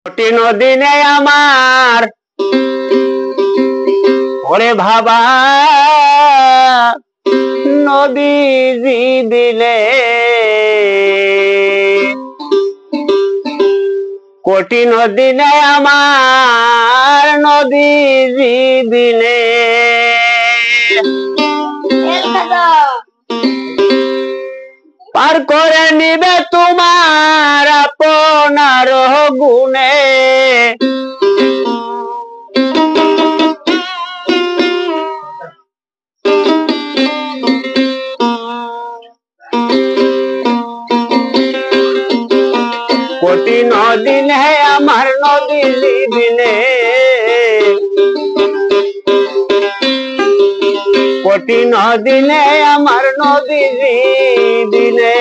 কঠিন দিনে আমার ওরে ভাবা নবীজি দিলে কঠিন দিনে আমার নবীজি দিলে পার করে নিবে তোমার আপনার গুণে কঠিন দিনে আমার নবীজি দিলে কঠিন দিনে আমার নবীজি দিলে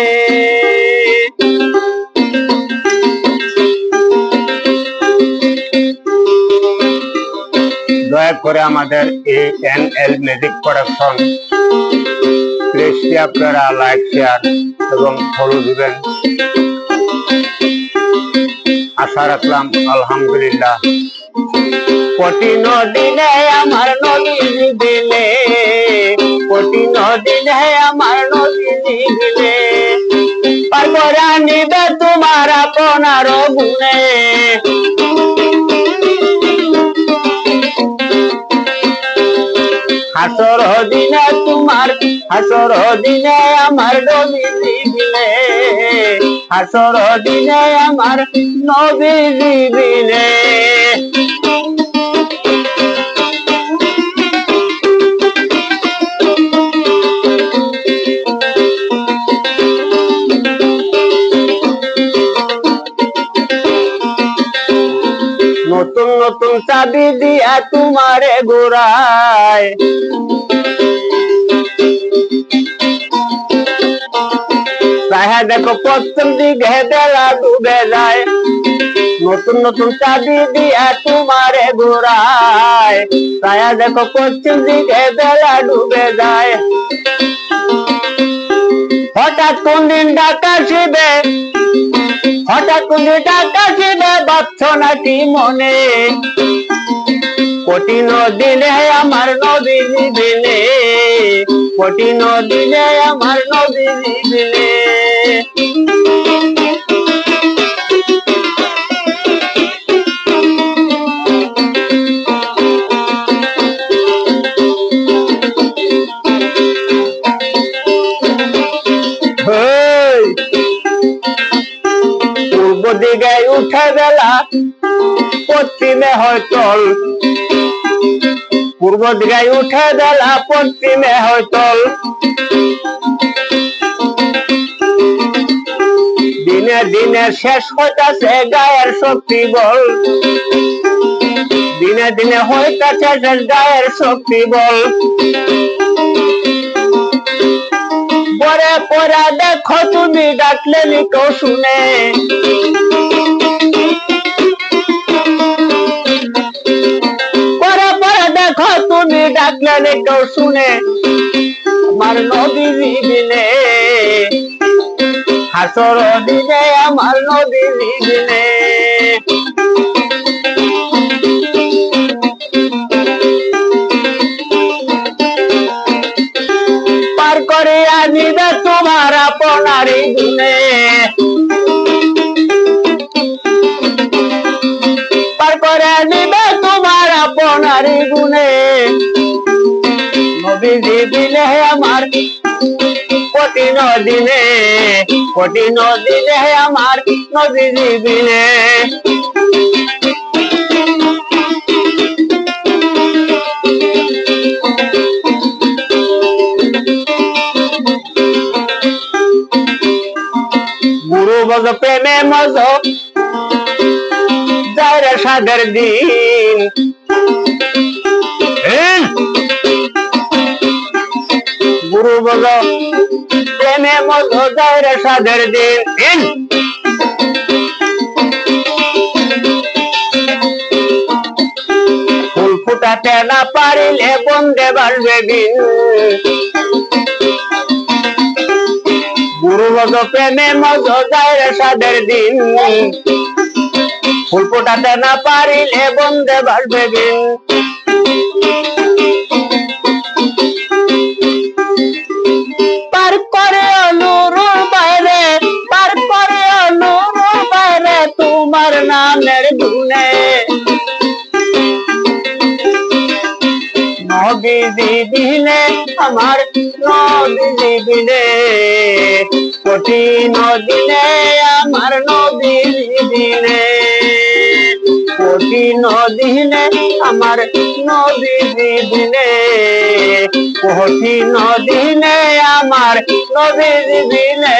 দয়া করে আমাদের ANL মিউজিক প্রোডাকশন পেজটি আপনারা লাইক শেয়ার এবং ফলো দিবেন আশা রাখলাম। আলহামদুলিল্লাহ। কঠিন দিনে আমার নবীজি দিলে কঠিন দিনে আমার নবীজি দিলে পার করে নিবে তোমার আপনার গুণে হাসর দিনে তোমার হাসর দিনে আমার নবীজি দিলে হাসর দিনে আমার নবীজি দিলে নতুন নতুন চাবি দিয়া তোমারে গোড়ায় তাহা দেখো পশ্চিম দিকে বেলা ডুবে যায় নতুন নতুন চাবি দিয়া তোমারে গোড়ায় তাহা দেখো পশ্চিম দিকে বেলা ডুবে যায় হঠাৎ কোন দিন ডাকা আসিবে হঠাৎ কোন দিন ডাকা আসিবে ভাবছ নাকি মনে কঠিন দিনে আমার নবীজি দিলে কঠিন দিনে আমার নবীজি দিলে পূর্ব দিকে উঠে বেলা পশ্চিমে হয় চল পূর্ব দিকে উঠে বেলা পশ্চিমে হয় চল দিনে দিনে শেষ হইতাছে গায়ের শক্তি বল দিনে দিনে হইতাছে শেষ গায়ের শক্তি বল পরে পরে দেখো তুমি ডাকলে নিকো শুনে পরে পরে দেখো তুমি ডাকলে নিকো শুনে আমার নবীজি দিলে হাসর দিনে আমার নবীজি দিলে পার করে আনিবে তোমার আপনার গুণে পার করে আনিবে তোমার আপনার গুণে নবীজি দিলে আমার কঠিন দিনে আমার নবীজি দিলে গুরু বজ প্রেমে মজ যারে সাদের দিন গুরু বজ প্রেমে মজ যারে সাদের দিন ফুল ফুটাতে না পারিলে বন্দে বাড়বে দিন গুরু বজ প্রেমে মজ যারে সাদের দিন ফুল ফোটাতে না পারিলে বন্ধে বাসবে বিন। পার করে নুরুল বাইরে, পার করে নুরুল বাইরে তোমার নামের গুনে। নবীজি বিনে আমার নবীজি বিনে, কঠিন দিনে আমার নবীজি বিনে, কঠিন দিনে আমার নবীজি বিনে, কঠিন দিনে আমার নবীজি বিনে।